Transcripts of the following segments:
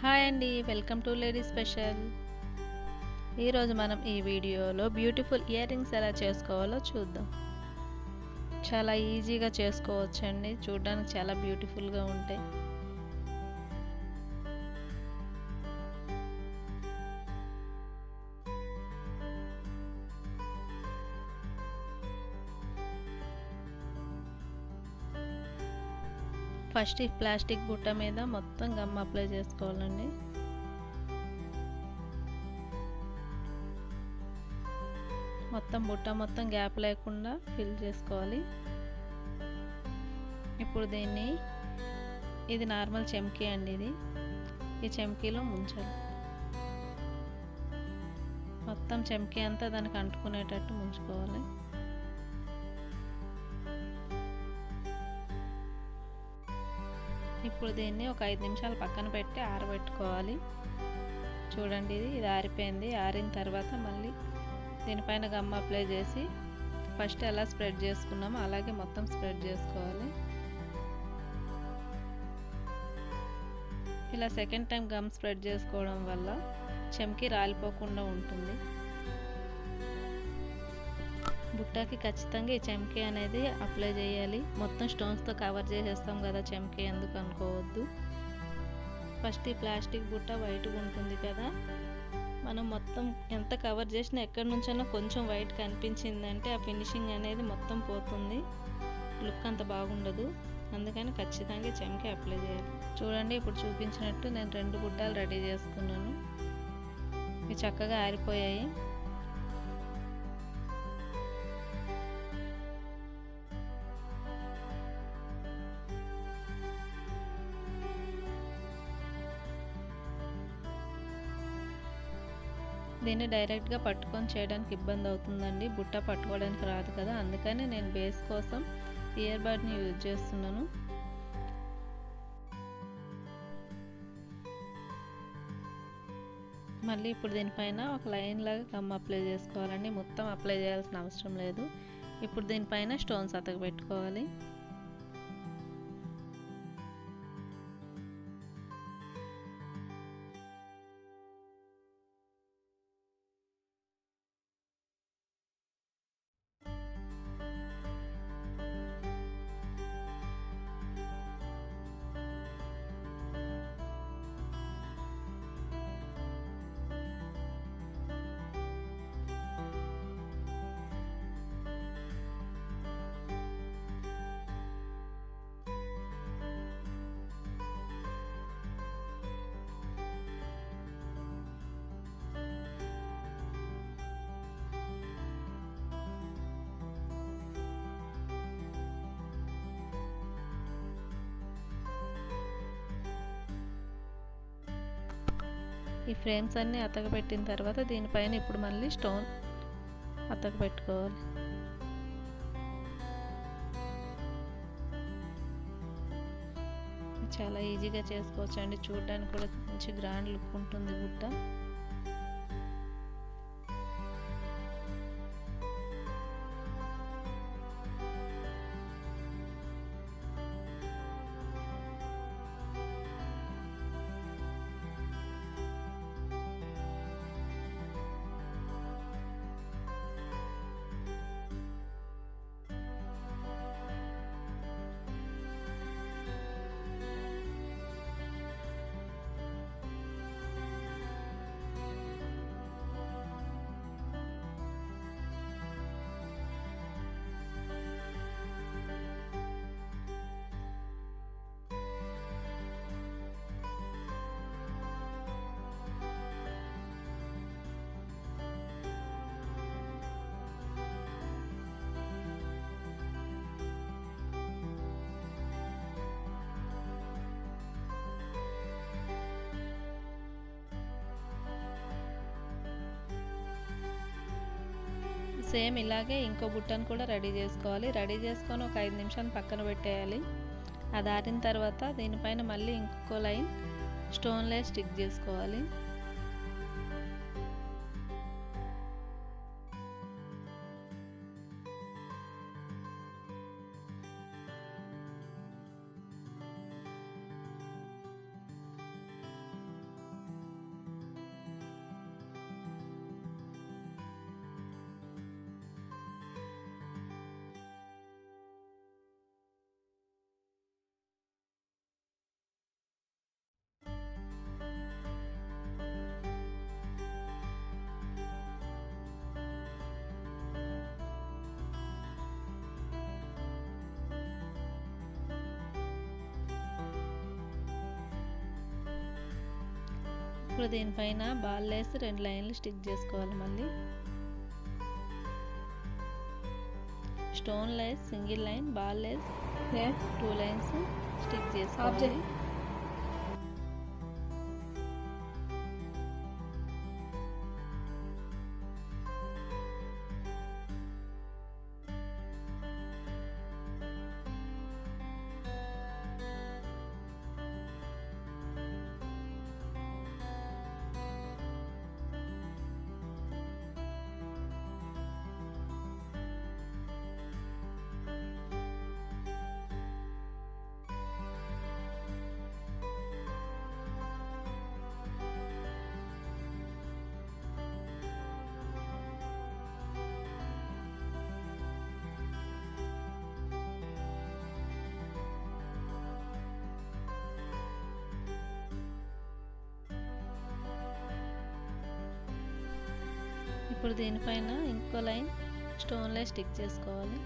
Hi అండి, welcome to lady special. ఈరోజు మనం ఈ వీడియోలో బ్యూటిఫుల్ ఇయర్ రింగ్స్ ఎలా చేసుకోవాలో చూద్దాం. చాలా ఈజీగా చేసుకోవచ్చండి, చూడడానికి చాలా బ్యూటిఫుల్గా ఉంటాయి. ఫస్ట్ ఈ ప్లాస్టిక్ బుట్ట మీద మొత్తం గమ్ అప్లై చేసుకోవాలండి. మొత్తం బుట్ట మొత్తం గ్యాప్ లేకుండా ఫిల్ చేసుకోవాలి. ఇప్పుడు ఇది నార్మల్ చెంకీ అండి. ఈ చెంకీలో ముంచాలి. మొత్తం చెంకీ అంతా దానికి అంటుకునేటట్టు ముంచుకోవాలి. ఇప్పుడు దీన్ని ఒక 5 నిమిషాలు పక్కన పెట్టి ఆరబెట్టుకోవాలి. చూడండి, ఇది ఆరిపోయింది. ఆరిన తర్వాత మళ్ళీ దీనిపైన గమ్ అప్లై చేసి ఫస్ట్ ఎలా స్ప్రెడ్ చేసుకున్నామో అలాగే మొత్తం స్ప్రెడ్ చేసుకోవాలి. ఇలా సెకండ్ టైం గమ్ స్ప్రెడ్ చేసుకోవడం వల్ల చెంకీ రాలిపోకుండా ఉంటుంది. బుట్టకి ఖచ్చితంగా ఈ చెంకీ అనేది అప్లై చేయాలి. మొత్తం స్టోన్స్తో కవర్ చేసేస్తాం కదా చెంకీ, ఎందుకు అనుకోవద్దు. ఫస్ట్ ఈ ప్లాస్టిక్ బుట్ట వైట్గా ఉంటుంది కదా, మనం మొత్తం ఎంత కవర్ చేసినా ఎక్కడి నుంచైనా కొంచెం వైట్ కనిపించిందంటే ఆ ఫినిషింగ్ అనేది మొత్తం పోతుంది, లుక్ అంత బాగుండదు. అందుకని ఖచ్చితంగా చెంకీ అప్లై చేయాలి. చూడండి, ఇప్పుడు చూపించినట్టు నేను 2 బుట్టాలు రెడీ చేసుకున్నాను. ఇవి చక్కగా ఆరిపోయాయి. దీన్ని డైరెక్ట్గా పట్టుకొని చేయడానికి ఇబ్బంది అవుతుందండి, బుట్ట పట్టుకోవడానికి రాదు కదా. అందుకని నేను బేస్ కోసం ఇయర్ బడ్ని యూజ్ చేస్తున్నాను. మళ్ళీ ఇప్పుడు దీనిపైన ఒక లైన్ లాగా గమ్ అప్లై చేసుకోవాలండి. మొత్తం అప్లై చేయాల్సిన అవసరం లేదు. ఇప్పుడు దీనిపైన స్టోన్స్ అతక పెట్టుకోవాలి. ఈ ఫ్రేమ్స్ అన్నీ అతక పెట్టిన తర్వాత దీనిపైన ఇప్పుడు మళ్ళీ స్టోన్ అతక పెట్టుకోవాలి. చాలా ఈజీగా చేసుకోవచ్చు అండి, చూడడానికి కూడా మంచి గ్రాండ్ లుక్ ఉంటుంది బుట్ట. సేమ్ ఇలాగే ఇంకో బుట్టను కూడా రెడీ చేసుకోవాలి. రెడీ చేసుకొని ఒక 5 నిమిషాలు పక్కన పెట్టేయాలి. అది ఆరిన తర్వాత దీనిపైన మళ్ళీ ఇంకో లైన్ స్టోన్ లేస్ స్టిక్ చేసుకోవాలి. ఇప్పుడు దీనిపైన బాల్ లేసి 2 లైన్లు స్టిక్ చేసుకోవాలి. మళ్ళీ stone lace single line, ball lace 2 lines stick చేసుకోవాలి. ఇప్పుడు దీనిపైన ఇంకో లైన్ స్టోన్ లేస్ స్టిక్ చేసుకోవాలి.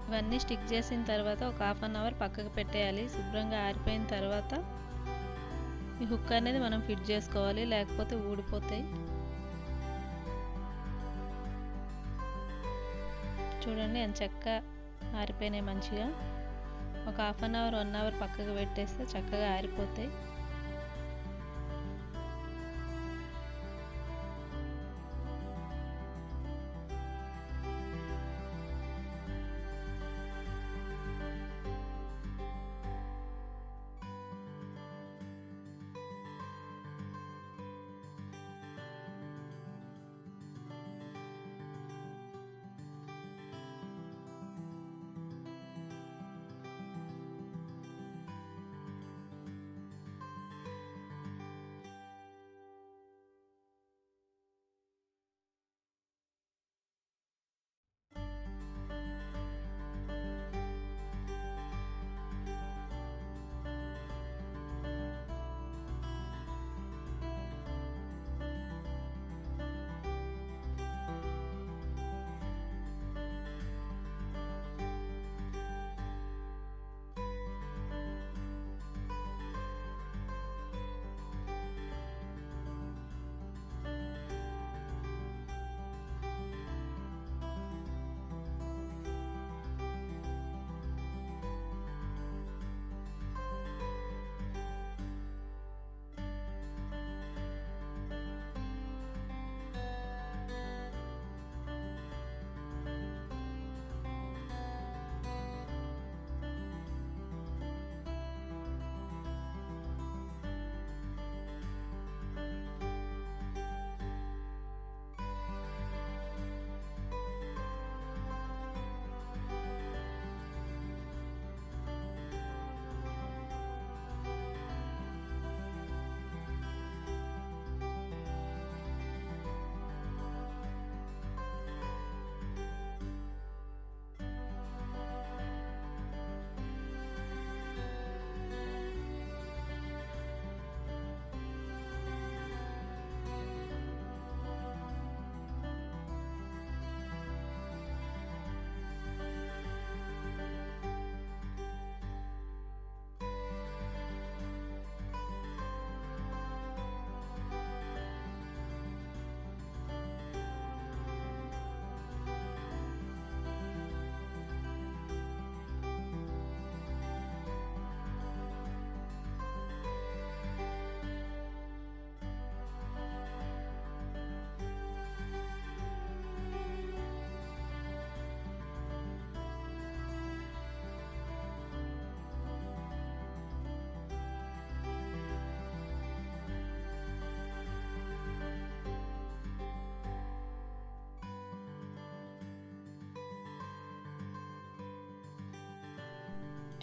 ఇవన్నీ స్టిక్ చేసిన తర్వాత ఒక 1/2 అవర్ పక్కకు పెట్టేయాలి. శుభ్రంగా ఆరిపోయిన తర్వాత ఈ హుక్ అనేది మనం ఫిట్ చేసుకోవాలి, లేకపోతే ఊడిపోతాయి. చూడండి ఎంత చక్కగా ఆరిపోయినాయి మంచిగా. ఒక 1/2 అవర్ 1 అవర్ పక్కకు పెట్టేస్తే చక్కగా ఆరిపోతాయి.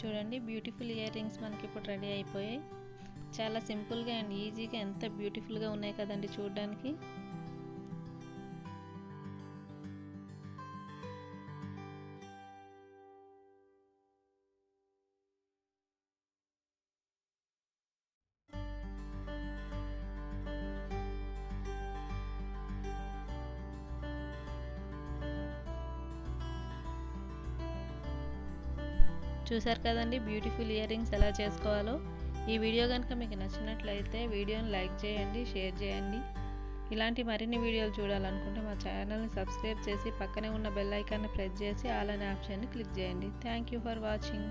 చూడండి బ్యూటిఫుల్ ఇయర్ రింగ్స్ మనకి ఇప్పుడు రెడీ అయిపోయాయి. చాలా సింపుల్గా అండ్ ఈజీగా ఎంత బ్యూటిఫుల్గా ఉన్నాయి కదండి చూడడానికి. చూసారు కదండి బ్యూటిఫుల్ ఇయర్ రింగ్స్ ఎలా చేసుకోవాలో. ఈ వీడియో కనుక మీకు నచ్చినట్లయితే వీడియోని లైక్ చేయండి, షేర్ చేయండి. ఇలాంటి మరిన్ని వీడియోలు చూడాలనుకుంటే మా ఛానల్ని సబ్స్క్రైబ్ చేసి పక్కనే ఉన్న బెల్ ఐకాన్ని ప్రెస్ చేసి ఆల్ అనే ఆప్షన్ని క్లిక్ చేయండి. Thank you for watching.